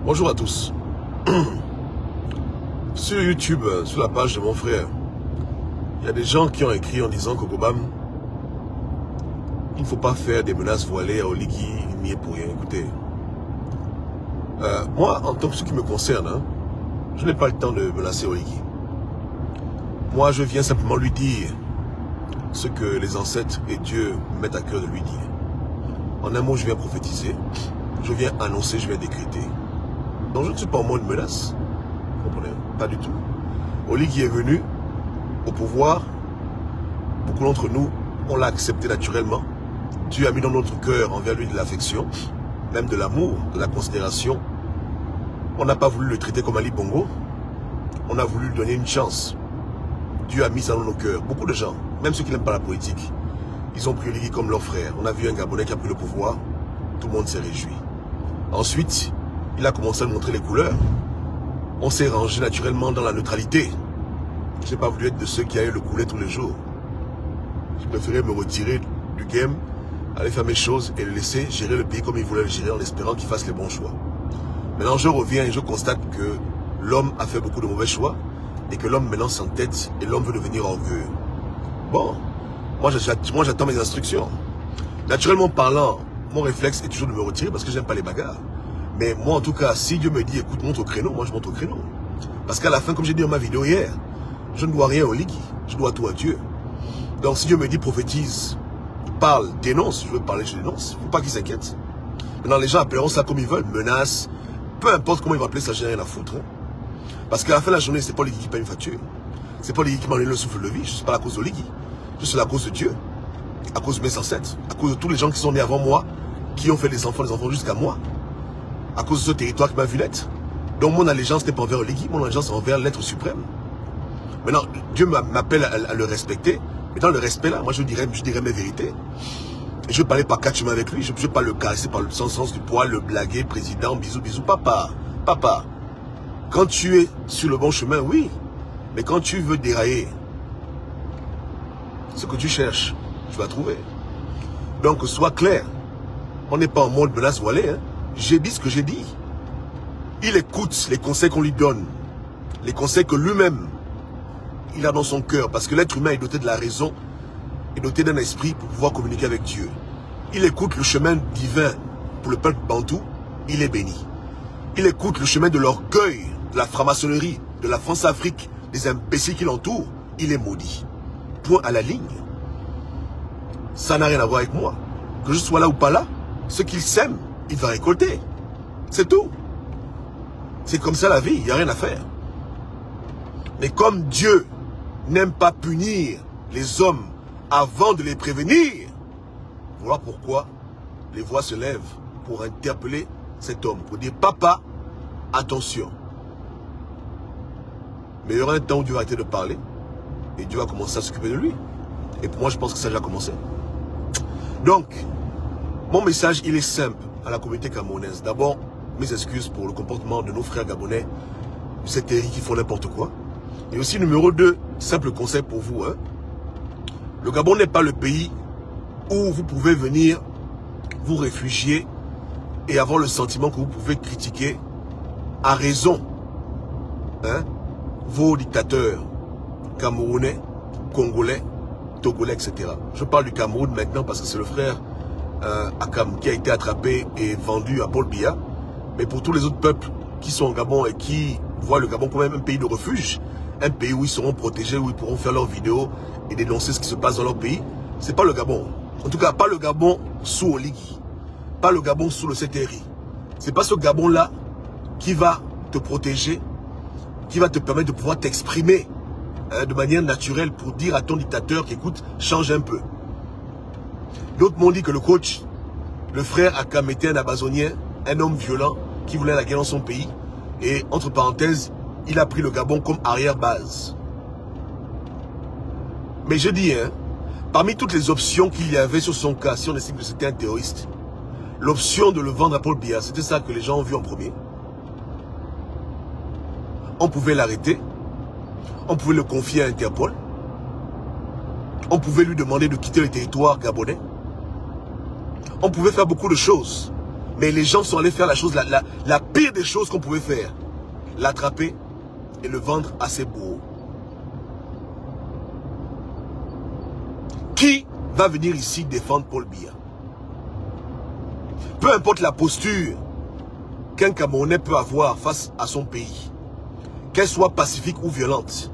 Bonjour à tous. Sur YouTube, sur la page de mon frère, il y a des gens qui ont écrit en disant qu'au Gobam, il ne faut pas faire des menaces voilées à Oligui, il n'y est pour rien. Écoutez, moi, en tant que ce qui me concerne, je n'ai pas le temps de menacer Oligui. Moi, je viens simplement lui dire ce que les ancêtres et Dieu mettent à cœur de lui dire. En un mot, je viens prophétiser, je viens annoncer, je viens décréter. Donc je ne suis pas au moins une menace. Vous comprenez? Pas du tout. Oligui est venu au pouvoir. Beaucoup d'entre nous, on l'a accepté naturellement. Dieu a mis dans notre cœur envers lui de l'affection, même de l'amour, de la considération. On n'a pas voulu le traiter comme Ali Bongo. On a voulu lui donner une chance. Dieu a mis ça dans nos cœurs. Beaucoup de gens, même ceux qui n'aiment pas la politique, ils ont pris Oligui comme leur frère. On a vu un Gabonais qui a pris le pouvoir. Tout le monde s'est réjoui. Ensuite, il a commencé à montrer les couleurs. On s'est rangé naturellement dans la neutralité. Je n'ai pas voulu être de ceux qui allaient le couler tous les jours. Je préférais me retirer du game, aller faire mes choses et le laisser gérer le pays comme il voulait le gérer en espérant qu'il fasse les bons choix. Maintenant, je reviens et je constate que l'homme a fait beaucoup de mauvais choix et que l'homme maintenant s'entête et l'homme veut devenir orgueilleux. Bon, moi j'attends mes instructions. Naturellement parlant, mon réflexe est toujours de me retirer parce que j'aime pas les bagarres. Mais moi en tout cas, si Dieu me dit écoute, monte au créneau, moi je monte au créneau. Parce qu'à la fin, comme j'ai dit dans ma vidéo hier, je ne dois rien au Oligui, je dois tout à Dieu. Donc si Dieu me dit prophétise, parle, dénonce, je veux parler, je dénonce. Faut pas qu'ils s'inquiètent. Maintenant les gens appelleront ça comme ils veulent, menace, peu importe comment ils vont appeler ça, j'ai rien à foutre. Parce qu'à la fin de la journée, c'est pas Oligui qui paye une facture. C'est pas Oligui qui m'a donné le souffle de vie, je suis pas la cause d'Oligui. Je suis la cause de Dieu, à cause de mes ancêtres, à cause de tous les gens qui sont nés avant moi, qui ont fait des enfants jusqu'à moi, à cause de ce territoire qui m'a vu naître. Donc mon allégeance n'est pas envers Oligui, mon allégeance est envers l'être suprême. Maintenant, Dieu m'appelle à le respecter, mais dans le respect là, moi je dirais mes vérités. Et je ne veux parler par quatre chemins avec lui, je ne veux pas le caresser par le sens du poil, le blaguer, président, bisous, bisous, papa, papa. Quand tu es sur le bon chemin, oui, mais quand tu veux dérailler, ce que tu cherches, tu vas trouver. Donc sois clair, on n'est pas en mode menace voilée, J'ai dit ce que j'ai dit. Il écoute les conseils qu'on lui donne, les conseils que lui-même, il a dans son cœur, parce que l'être humain est doté de la raison, est doté d'un esprit pour pouvoir communiquer avec Dieu. Il écoute le chemin divin pour le peuple bantou, il est béni. Il écoute le chemin de l'orgueil, de la franc-maçonnerie, de la France-Afrique, des imbéciles qui l'entourent, il est maudit. Point à la ligne. Ça n'a rien à voir avec moi. Que je sois là ou pas là, ce qu'il sème, il va récolter. C'est tout. C'est comme ça la vie, il n'y a rien à faire. Mais comme Dieu n'aime pas punir les hommes avant de les prévenir, voilà pourquoi les voix se lèvent pour interpeller cet homme, pour dire papa, attention. Mais il y aura un temps où Dieu va arrêter de parler et Dieu va commencer à s'occuper de lui. Et pour moi, je pense que ça a déjà commencé. Donc, mon message, il est simple à la communauté camerounaise. D'abord, mes excuses pour le comportement de nos frères gabonais, de cette territoire qui font n'importe quoi. Et aussi, numéro 2, simple conseil pour vous. Le Gabon n'est pas le pays où vous pouvez venir vous réfugier et avoir le sentiment que vous pouvez critiquer à raison vos dictateurs camerounais, congolais, togolais, etc. Je parle du Cameroun maintenant parce que c'est le frère Akam qui a été attrapé et vendu à Paul Biya. Mais pour tous les autres peuples qui sont au Gabon et qui voient le Gabon comme même un pays de refuge, un pays où ils seront protégés, où ils pourront faire leurs vidéos et dénoncer ce qui se passe dans leur pays, c'est pas le Gabon. En tout cas, pas le Gabon sous Oligui, pas le Gabon sous le CTRI. C'est pas ce Gabon-là qui va te protéger, qui va te permettre de pouvoir t'exprimer de manière naturelle pour dire à ton dictateur qu'écoute, change un peu. D'autres m'ont dit que le coach, le frère Akam était un Amazonien, un homme violent qui voulait la guerre dans son pays. Et entre parenthèses, il a pris le Gabon comme arrière-base. Mais je dis, parmi toutes les options qu'il y avait sur son cas, si on estime que c'était un terroriste, l'option de le vendre à Paul Biya, c'était ça que les gens ont vu en premier. On pouvait l'arrêter, on pouvait le confier à Interpol, on pouvait lui demander de quitter le territoire gabonais, on pouvait faire beaucoup de choses. Mais les gens sont allés faire la chose, la pire des choses qu'on pouvait faire. L'attraper et le vendre à ses bourreaux. Qui va venir ici défendre Paul Biya? Peu importe la posture qu'un Camerounais peut avoir face à son pays, qu'elle soit pacifique ou violente,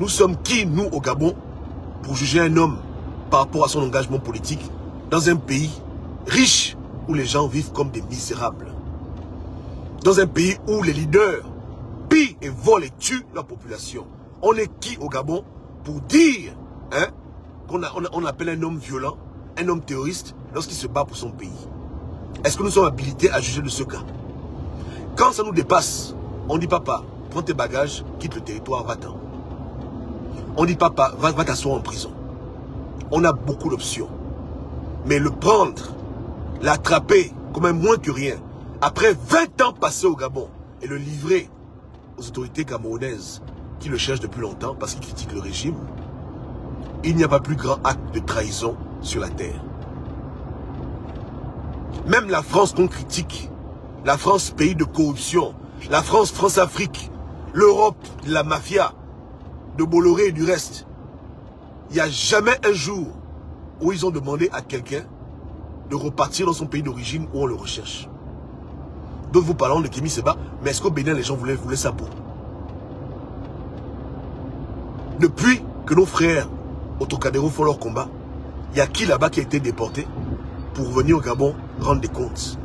nous sommes qui, nous, au Gabon, pour juger un homme par rapport à son engagement politique dans un pays riche où les gens vivent comme des misérables? Dans un pays où les leaders pillent et volent et tuent la population. On est qui au Gabon pour dire qu'on appelle un homme violent, un homme terroriste lorsqu'il se bat pour son pays? Est-ce que nous sommes habilités à juger de ce cas? Quand ça nous dépasse, on dit papa, prends tes bagages, quitte le territoire, va-t'en. On dit papa, va t'asseoir en prison. On a beaucoup d'options. Mais le prendre, l'attraper comme un moins que rien, après 20 ans passés au Gabon, et le livrer aux autorités camerounaises qui le cherchent depuis longtemps parce qu'ils critiquent le régime, il n'y a pas plus grand acte de trahison sur la terre. Même la France qu'on critique, la France pays de corruption, la France, France-Afrique, l'Europe, la mafia, de Bolloré et du reste, il n'y a jamais un jour où ils ont demandé à quelqu'un de repartir dans son pays d'origine où on le recherche. D'autres vous parlons de Kémy Séba, mais est-ce qu'au Bénin les gens voulaient ça pour? Depuis que nos frères au Trocadéro font leur combat, il y a qui là-bas qui a été déporté pour venir au Gabon rendre des comptes?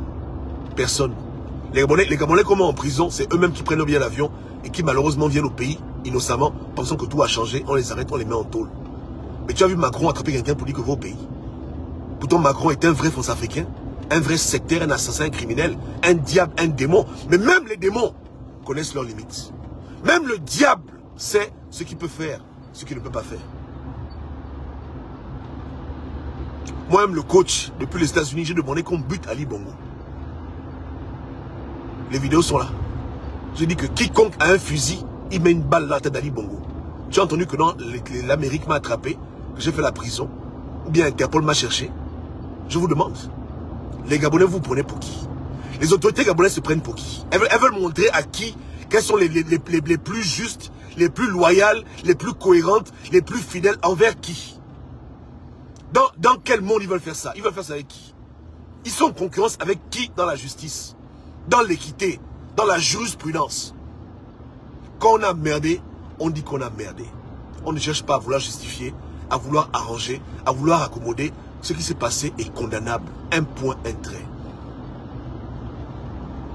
Personne. Les Gabonais comme en prison, c'est eux-mêmes qui prennent bien l'avion et qui malheureusement viennent au pays innocemment, pensant que tout a changé, on les arrête, on les met en tôle. Mais tu as vu Macron attraper quelqu'un pour dire que va au pays. Pourtant Macron est un vrai France-Africain, un vrai sectaire, un assassin, un criminel, un diable, un démon. Mais même les démons connaissent leurs limites. Même le diable sait ce qu'il peut faire, ce qu'il ne peut pas faire. Moi-même, le coach, depuis les États-Unis, j'ai demandé qu'on bute Ali Bongo. Les vidéos sont là. J'ai dit que quiconque a un fusil, il met une balle dans la tête d'Ali Bongo. Tu as entendu que l'Amérique m'a attrapé, que j'ai fait la prison, ou bien Interpol m'a cherché. Je vous demande, les Gabonais, vous prenez pour qui? Les autorités gabonaises se prennent pour qui? Elles veulent montrer à qui, quelles sont les plus justes, les plus loyales, les plus cohérentes, les plus fidèles envers qui? Dans quel monde ils veulent faire ça? Ils veulent faire ça avec qui? Ils sont en concurrence avec qui dans la justice, dans l'équité, dans la jurisprudence? Quand on a merdé, on dit qu'on a merdé. On ne cherche pas à vouloir justifier, à vouloir arranger, à vouloir accommoder. Ce qui s'est passé est condamnable. Un point, un trait.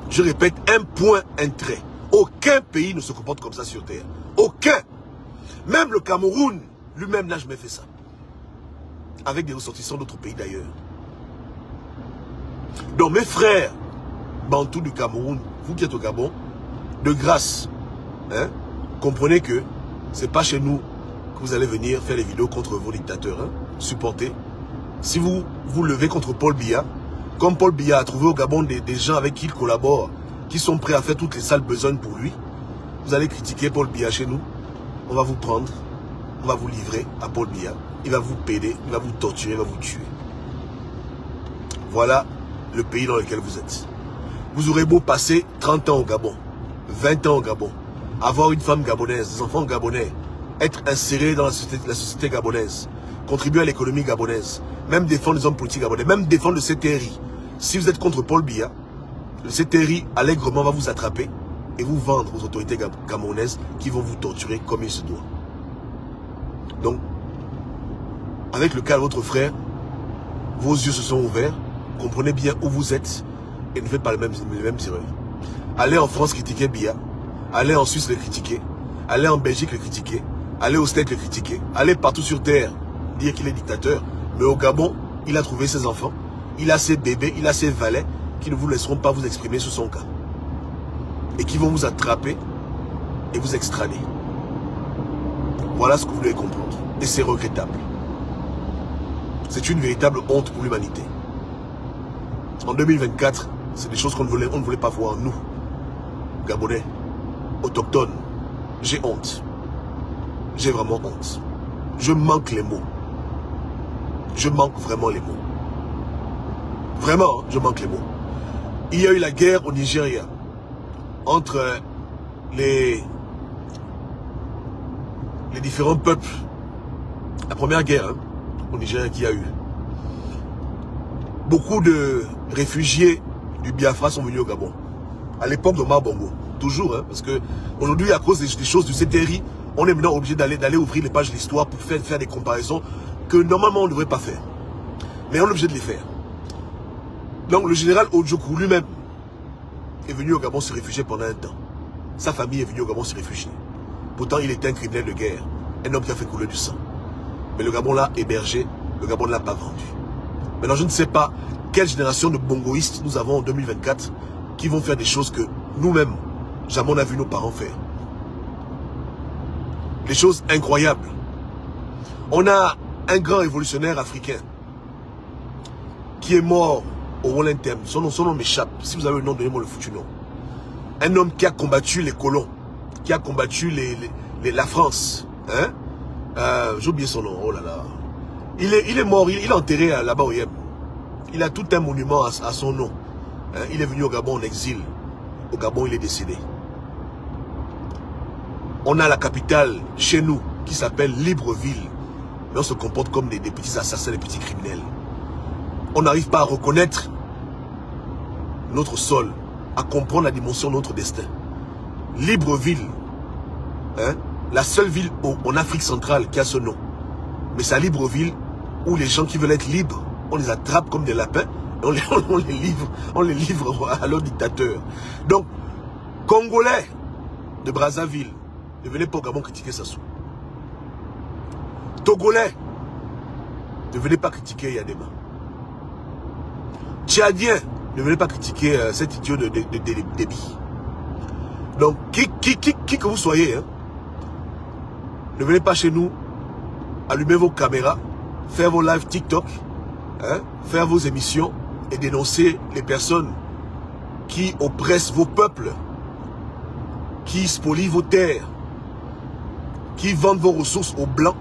Je répète, un point, un trait. Aucun pays ne se comporte comme ça sur terre. Aucun. Même le Cameroun, lui-même n'a jamais fait ça. Avec des ressortissants d'autres pays d'ailleurs. Donc mes frères bantous du Cameroun, vous qui êtes au Gabon, de grâce, comprenez que c'est pas chez nous que vous allez venir faire les vidéos contre vos dictateurs. Supportez. Si vous vous levez contre Paul Biya, comme Paul Biya a trouvé au Gabon des gens avec qui il collabore, qui sont prêts à faire toutes les sales besognes pour lui, vous allez critiquer Paul Biya chez nous. On va vous prendre, on va vous livrer à Paul Biya. Il va vous péder, il va vous torturer, il va vous tuer. Voilà le pays dans lequel vous êtes. Vous aurez beau passer 30 ans au Gabon, 20 ans au Gabon, avoir une femme gabonaise, des enfants gabonais, être inséré dans la société gabonaise, contribuer à l'économie gabonaise, même défendre les hommes politiques gabonais, même défendre le CTRI. Si vous êtes contre Paul Biya, le CTRI allègrement va vous attraper et vous vendre aux autorités camerounaises qui vont vous torturer comme il se doit. Donc, avec le cas de votre frère, vos yeux se sont ouverts, comprenez bien où vous êtes et ne faites pas les mêmes erreurs. Allez en France critiquer Biya, allez en Suisse le critiquer, allez en Belgique le critiquer, allez au States le critiquer, allez partout sur terre dire qu'il est dictateur. Mais au Gabon, il a trouvé ses enfants, il a ses bébés, il a ses valets qui ne vous laisseront pas vous exprimer sur son cas. Et qui vont vous attraper et vous extrader. Voilà ce que vous devez comprendre. Et c'est regrettable. C'est une véritable honte pour l'humanité. En 2024, c'est des choses qu'on ne voulait pas voir, nous, Gabonais, autochtones. J'ai honte. J'ai vraiment honte. Je manque les mots. Je manque vraiment les mots. Vraiment, je manque les mots. il y a eu la guerre au Nigeria entre les différents peuples. La première guerre au Nigeria qu'il y a eu. Beaucoup de réfugiés du Biafra sont venus au Gabon. À l'époque d'Omar Bongo. Toujours, parce que aujourd'hui, à cause des choses du CTRI, on est maintenant obligé d'aller ouvrir les pages de l'histoire pour faire des comparaisons que normalement on ne devrait pas faire. Mais on est obligé de les faire. Donc le général Odjoku lui-même est venu au Gabon se réfugier pendant un temps. Sa famille est venue au Gabon se réfugier. Pourtant, il était un criminel de guerre. Un homme qui a fait couler du sang. Mais le Gabon l'a hébergé, le Gabon ne l'a pas vendu. Maintenant, je ne sais pas quelle génération de bongoïstes nous avons en 2024 qui vont faire des choses que nous-mêmes, jamais on a vu nos parents faire. Des choses incroyables. On a un grand révolutionnaire africain qui est mort au Rolling Thème. Son nom m'échappe. Si vous avez le nom, donnez-moi le foutu nom. Un homme qui a combattu les colons, qui a combattu la France. J'ai oublié son nom, oh là là. Il est mort, il est enterré là-bas au Yémen. Il a tout un monument à son nom. Il est venu au Gabon en exil. Au Gabon, il est décédé. On a la capitale chez nous qui s'appelle Libreville. Mais on se comporte comme des petits assassins, des petits criminels. On n'arrive pas à reconnaître notre sol, à comprendre la dimension de notre destin. Libreville, la seule ville en Afrique centrale qui a ce nom. Mais c'est à Libreville où les gens qui veulent être libres, on les attrape comme des lapins et on les livre à leurs dictateurs. Donc, Congolais de Brazzaville, ne venez pas au Gabon critiquer Sassou. Togolais, ne venez pas critiquer Yadema. Tchadien, ne venez pas critiquer cet idiot de Déby. Donc, qui que vous soyez, ne venez pas chez nous, allumer vos caméras, faire vos lives TikTok, faire vos émissions et dénoncer les personnes qui oppressent vos peuples, qui spolient vos terres, qui vendent vos ressources aux blancs,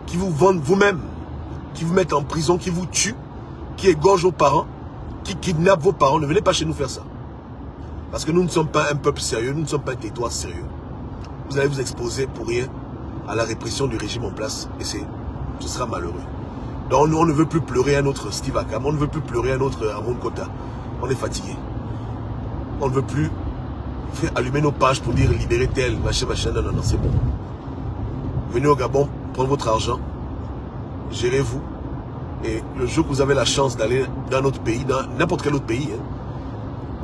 qui vous vendent vous-même, qui vous mettent en prison, qui vous tuent, qui égorgent vos parents, qui kidnappent vos parents. Ne venez pas chez nous faire ça. Parce que nous ne sommes pas un peuple sérieux, nous ne sommes pas un territoire sérieux. Vous allez vous exposer pour rien à la répression du régime en place et ce sera malheureux. Donc on ne veut plus pleurer un autre Steve Akam, on ne veut plus pleurer un autre Amon Kota. On est fatigué. On ne veut plus faire allumer nos pages pour dire libérer tel, machin, non, c'est bon. Venez au Gabon, prenez votre argent, gérez-vous. Et le jour que vous avez la chance d'aller dans notre pays, dans n'importe quel autre pays,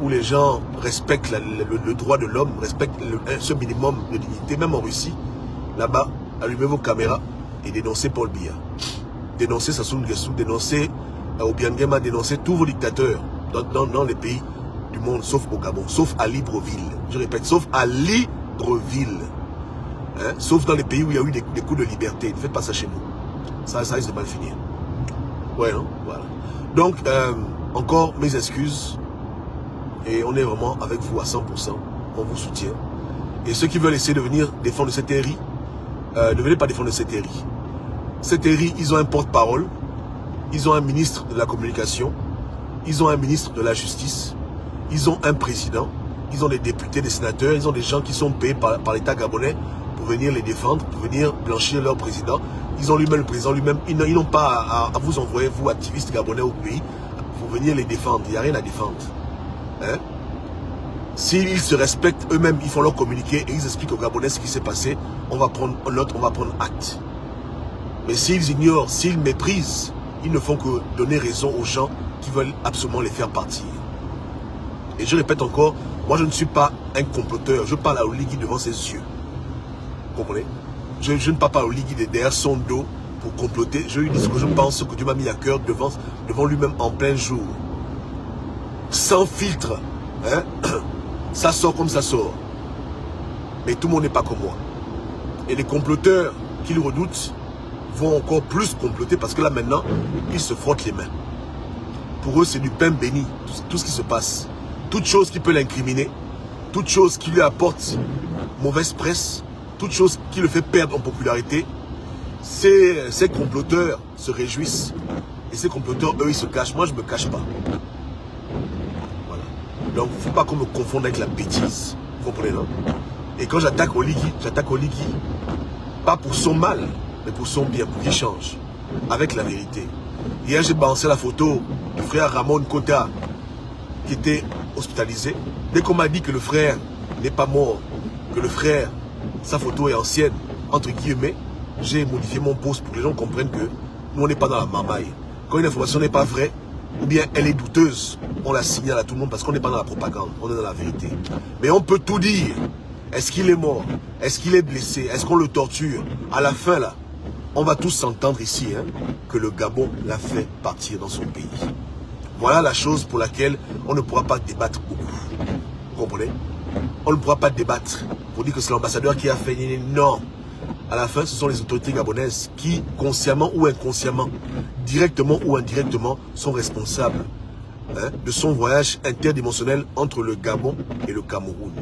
où les gens respectent le droit de l'homme, respectent ce minimum de dignité, même en Russie, là-bas, allumez vos caméras et dénoncez Paul Biya. Dénoncez Sassou Nguesso, dénoncez Obiangema, dénoncez tous vos dictateurs dans les pays du monde, sauf au Gabon, sauf à Libreville. Je répète, sauf à Libreville. Sauf dans les pays où il y a eu des coups de liberté. Ne faites pas ça chez nous. Ça risque de mal finir. Ouais, non? Voilà. Donc, encore mes excuses. Et on est vraiment avec vous à 100%. On vous soutient. Et ceux qui veulent essayer de venir défendre cette série, ne venez pas défendre cette série. Cette série, ils ont un porte-parole. Ils ont un ministre de la communication. Ils ont un ministre de la justice. Ils ont un président. Ils ont des députés, des sénateurs. Ils ont des gens qui sont payés par l'État gabonais pour venir les défendre, pour venir blanchir leur président. Ils ont lui-même le président lui-même. Ils n'ont pas à vous envoyer, vous, activistes gabonais au pays, pour venir les défendre. Il n'y a rien à défendre. S'ils se respectent eux-mêmes, ils font leur communiqué et ils expliquent aux Gabonais ce qui s'est passé, on va prendre note, on va prendre acte. Mais s'ils ignorent, s'ils méprisent, ils ne font que donner raison aux gens qui veulent absolument les faire partir. Et je répète encore, moi je ne suis pas un comploteur, je parle à Oligui devant ses yeux. Vous comprenez? Je ne parle pas à Oligui derrière son dos pour comploter. Je lui dis ce que je pense, ce que Dieu m'a mis à cœur devant lui-même en plein jour. Sans filtre. Ça sort comme ça sort. Mais tout le monde n'est pas comme moi. Et les comploteurs qui le redoutent vont encore plus comploter parce que là maintenant, ils se frottent les mains. Pour eux, c'est du pain béni, tout ce qui se passe. Toute chose qui peut l'incriminer, toute chose qui lui apporte mauvaise presse, toute chose qui le fait perdre en popularité, ces comploteurs se réjouissent. Et ces comploteurs, eux, ils se cachent. Moi, je ne me cache pas. Voilà. Donc, il ne faut pas qu'on me confonde avec la bêtise. Vous comprenez, non? Et quand j'attaque Oligui, pas pour son mal, mais pour son bien, pour qu'il change. Avec la vérité. Hier, j'ai balancé la photo du frère Ramon Kota, qui était hospitalisé. Dès qu'on m'a dit que le frère n'est pas mort, que le frère, sa photo est ancienne, entre guillemets, j'ai modifié mon post pour que les gens comprennent que nous, on n'est pas dans la marmaille. Quand une information n'est pas vraie, ou bien elle est douteuse, on la signale à tout le monde parce qu'on n'est pas dans la propagande, on est dans la vérité. Mais on peut tout dire. Est-ce qu'il est mort? Est-ce qu'il est blessé? Est-ce qu'on le torture? À la fin, là, on va tous s'entendre ici, hein, que le Gabon l'a fait partir dans son pays. Voilà la chose pour laquelle on ne pourra pas débattre beaucoup. Vous comprenez? On ne pourra pas débattre pour dire que c'est l'ambassadeur qui a fait. Non. À la fin, ce sont les autorités gabonaises qui, consciemment ou inconsciemment, directement ou indirectement, sont responsables, hein, de son voyage interdimensionnel entre le Gabon et le Cameroun.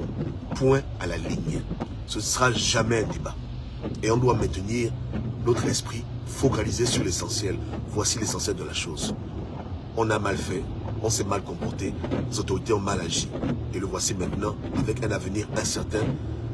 Point à la ligne. Ce ne sera jamais un débat. Et on doit maintenir notre esprit focalisé sur l'essentiel. Voici l'essentiel de la chose. On a mal fait, on s'est mal comporté, les autorités ont mal agi. Et le voici maintenant avec un avenir incertain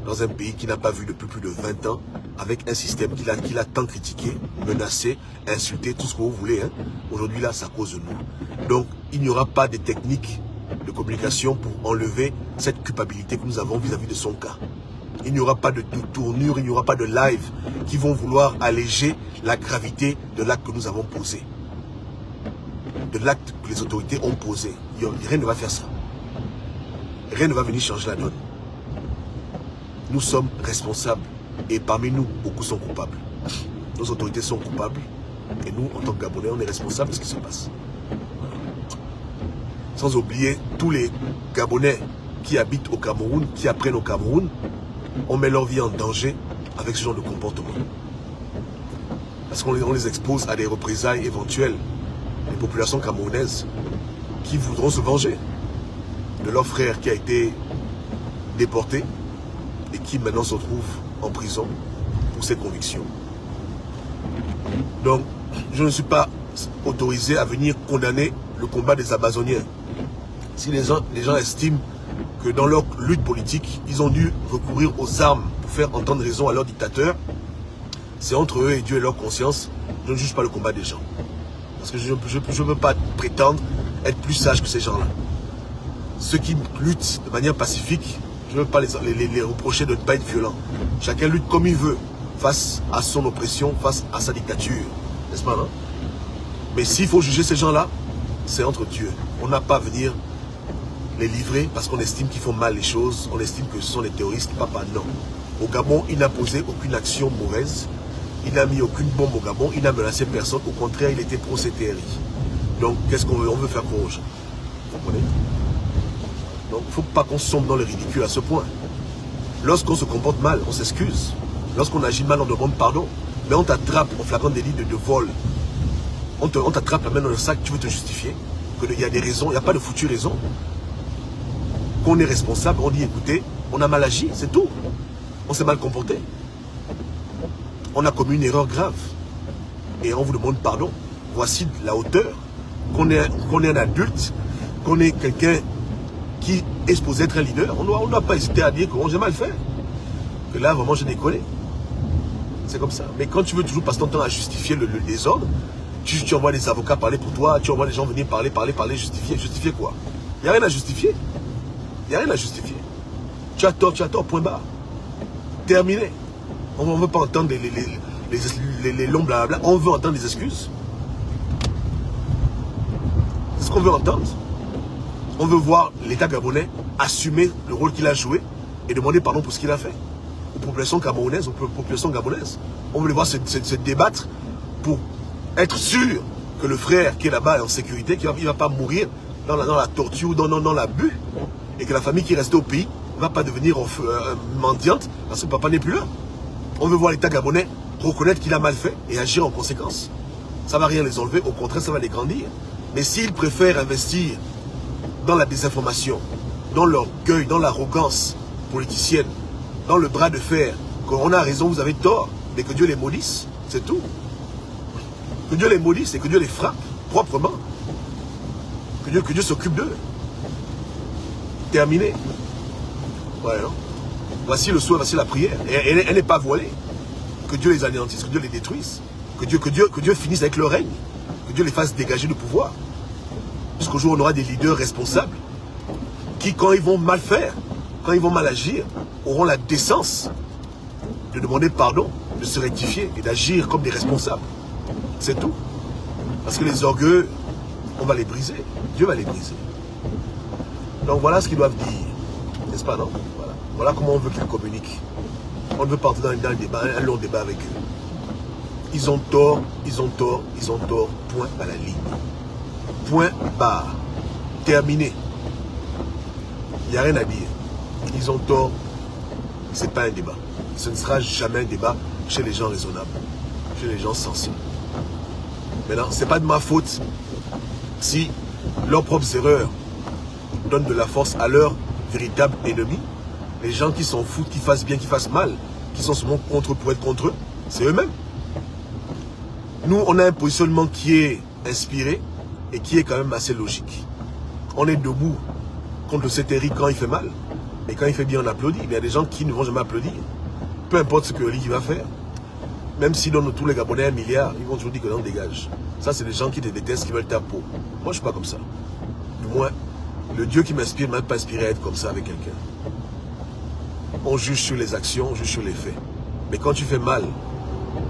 dans un pays qui n'a pas vu depuis plus de 20 ans, avec un système qu'il a tant critiqué, menacé, insulté, tout ce que vous voulez. Hein. Aujourd'hui là, c'est à cause de nous. Donc, il n'y aura pas de technique de communication pour enlever cette culpabilité que nous avons vis-à-vis de son cas. Il n'y aura pas de tournure, il n'y aura pas de live qui vont vouloir alléger la gravité de l'acte que nous avons posé. De l'acte que les autorités ont posé. Rien ne va faire ça. Rien ne va venir changer la donne. Nous sommes responsables. Et parmi nous, beaucoup sont coupables. Nos autorités sont coupables. Et nous, en tant que Gabonais, on est responsables de ce qui se passe. Voilà. Sans oublier tous les Gabonais qui habitent au Cameroun, qui apprennent au Cameroun, on met leur vie en danger avec ce genre de comportement. Parce qu'on les expose à des représailles éventuelles. Les populations camerounaises qui voudront se venger de leur frère qui a été déporté et qui maintenant se retrouve en prison pour ses convictions. Donc, je ne suis pas autorisé à venir condamner le combat des Amazoniens. Si les gens estiment que dans leur lutte politique, ils ont dû recourir aux armes pour faire entendre raison à leur dictateur, c'est entre eux et Dieu et leur conscience. Je ne juge pas le combat des gens. Parce que je ne veux pas prétendre être plus sage que ces gens-là. Ceux qui luttent de manière pacifique, je ne veux pas les reprocher de ne pas être violents. Chacun lutte comme il veut, face à son oppression, face à sa dictature. N'est-ce pas, non? Mais s'il faut juger ces gens-là, c'est entre Dieu. On n'a pas à venir les livrer parce qu'on estime qu'ils font mal les choses, on estime que ce sont des terroristes. Papa, non. Au Gabon, il n'a posé aucune action mauvaise. Il n'a mis aucune bombe au Gabon, il n'a menacé personne. Au contraire, il était pro-CTRI. Donc, qu'est-ce qu'on veut? On veut faire quoi aux gens? Vous comprenez? Donc, il ne faut pas qu'on sombre dans le ridicule à ce point. Lorsqu'on se comporte mal, on s'excuse. Lorsqu'on agit mal, on demande pardon. Mais on t'attrape en flagrant délit de vol. On t'attrape la main dans le sac, tu veux te justifier. Il y a des raisons, il n'y a pas de foutues raisons. Qu'on est responsable, on dit écoutez, on a mal agi, c'est tout. On s'est mal comporté. On a commis une erreur grave. Et on vous demande pardon. Voici la hauteur. Qu'on est un adulte, qu'on est quelqu'un qui est supposé être un leader. On ne doit pas hésiter à dire que j'ai mal fait. Que là, vraiment, j'ai déconné. C'est comme ça. Mais quand tu veux toujours passer ton temps à justifier le désordre, tu envoies des avocats parler pour toi, tu envoies des gens venir parler, justifier. Justifier quoi? Il n'y a rien à justifier. Il n'y a rien à justifier. Tu as tort, point barre. Terminé. On ne veut pas entendre les longs blabla. On veut entendre des excuses. C'est ce qu'on veut entendre. On veut voir l'État gabonais assumer le rôle qu'il a joué et demander pardon pour ce qu'il a fait. Aux populations camerounaises, aux populations gabonaises. On veut les voir se débattre pour être sûr que le frère qui est là-bas est en sécurité, qu'il ne va pas mourir dans la torture ou dans l'abus. Et que la famille qui est restée au pays ne va pas devenir mendiante parce que papa n'est plus là. On veut voir l'État gabonais reconnaître qu'il a mal fait et agir en conséquence. Ça ne va rien les enlever, au contraire, ça va les grandir. Mais s'ils préfèrent investir dans la désinformation, dans l'orgueil, dans l'arrogance politicienne, dans le bras de fer, qu'on a raison, vous avez tort, mais que Dieu les maudisse, c'est tout. Que Dieu les maudisse et que Dieu les frappe proprement. Que Dieu s'occupe d'eux. terminé. Ouais, hein? Voici le souhait, voici la prière. Elle n'est pas voilée. Que Dieu les anéantisse, que Dieu les détruise. Que Dieu finisse avec leur règne. Que Dieu les fasse dégager du pouvoir. Jusqu'au jour où on aura des leaders responsables qui, quand ils vont mal faire, quand ils vont mal agir, auront la décence de demander pardon, de se rectifier et d'agir comme des responsables. C'est tout. Parce que les orgueux, on va les briser. Dieu va les briser. Donc voilà ce qu'ils doivent dire. N'est-ce pas, non? Voilà comment on veut qu'ils communiquent. On ne veut pas entrer dans un débat, un long débat avec eux. Ils ont tort, ils ont tort, ils ont tort. Point à la ligne. Point barre. Terminé. Il n'y a rien à dire. Ils ont tort. Ce n'est pas un débat. Ce ne sera jamais un débat chez les gens raisonnables, chez les gens sensés. Maintenant, ce n'est pas de ma faute si leurs propres erreurs donnent de la force à leurs véritables ennemis. Les gens qui s'en foutent, qui fassent bien, qui fassent mal, qui sont seulement contre eux pour être contre eux, c'est eux-mêmes. Nous, on a un positionnement qui est inspiré et qui est quand même assez logique. On est debout contre cet Eric quand il fait mal. Et quand il fait bien, on applaudit. Mais il y a des gens qui ne vont jamais applaudir. Peu importe ce que Eric va faire. Même s'ils donnent tous les Gabonais 1 milliard, ils vont toujours dire que l'on dégage. Ça, c'est des gens qui te détestent, qui veulent ta peau. Moi, je ne suis pas comme ça. Du moins, le Dieu qui m'inspire ne m'a pas inspiré à être comme ça avec quelqu'un. On juge sur les actions, on juge sur les faits. Mais quand tu fais mal,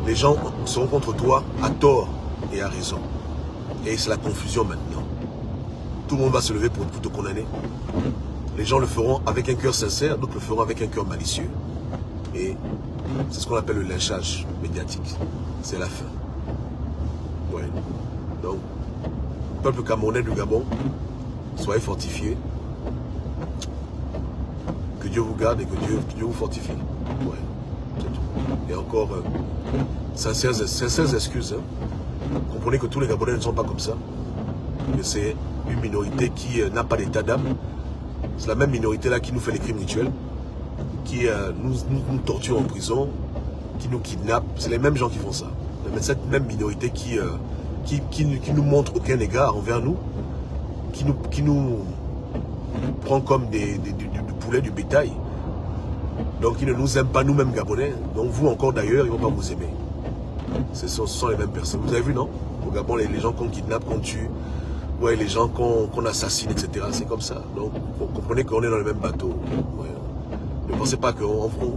les gens seront contre toi à tort et à raison. Et c'est la confusion maintenant. Tout le monde va se lever pour te condamner. Les gens le feront avec un cœur sincère, d'autres le feront avec un cœur malicieux. Et c'est ce qu'on appelle le lynchage médiatique. C'est la fin. Ouais. Donc, peuple camerounais du Gabon, soyez fortifiés. Que Dieu vous garde et que Dieu vous fortifie. Ouais, c'est tout. Et encore, sincères excuses. Hein. Comprenez que tous les Gabonais ne sont pas comme ça. Que c'est une minorité qui n'a pas d'état d'âme. C'est la même minorité-là qui nous fait les crimes rituels, qui nous torture en prison, qui nous kidnappe. C'est les mêmes gens qui font ça. Mais cette même minorité qui nous montre aucun égard envers nous, qui nous prend comme du poulet, du bétail. Donc ils ne nous aiment pas nous-mêmes Gabonais. Donc vous encore d'ailleurs, ils ne vont pas vous aimer. Ce sont les mêmes personnes. Vous avez vu, non? Au Gabon, les gens qu'on kidnappe, qu'on tue, ouais, les gens qu'on assassine, etc. C'est comme ça. Donc vous comprenez qu'on est dans le même bateau. Ouais. Ne pensez pas que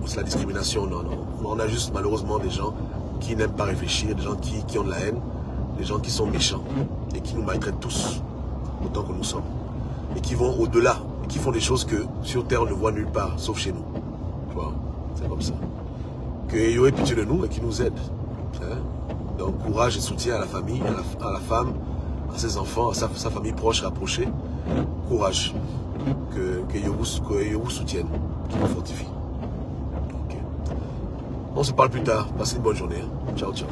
c'est la discrimination. Non, non. On a juste malheureusement des gens qui n'aiment pas réfléchir, des gens qui ont de la haine, des gens qui sont méchants et qui nous maltraitent tous, autant que nous sommes. Et qui vont au-delà, et qui font des choses que sur Terre on ne voit nulle part, sauf chez nous. Voilà. C'est comme ça. Qu'il y aurait pitié de nous et qui nous aide. Hein? Donc courage et soutien à la famille, à la femme, à ses enfants, à sa famille proche, rapprochée. Courage. Que Dieu vous soutienne, qu'il vous fortifie. Okay. On se parle plus tard. Passez une bonne journée. Ciao, ciao.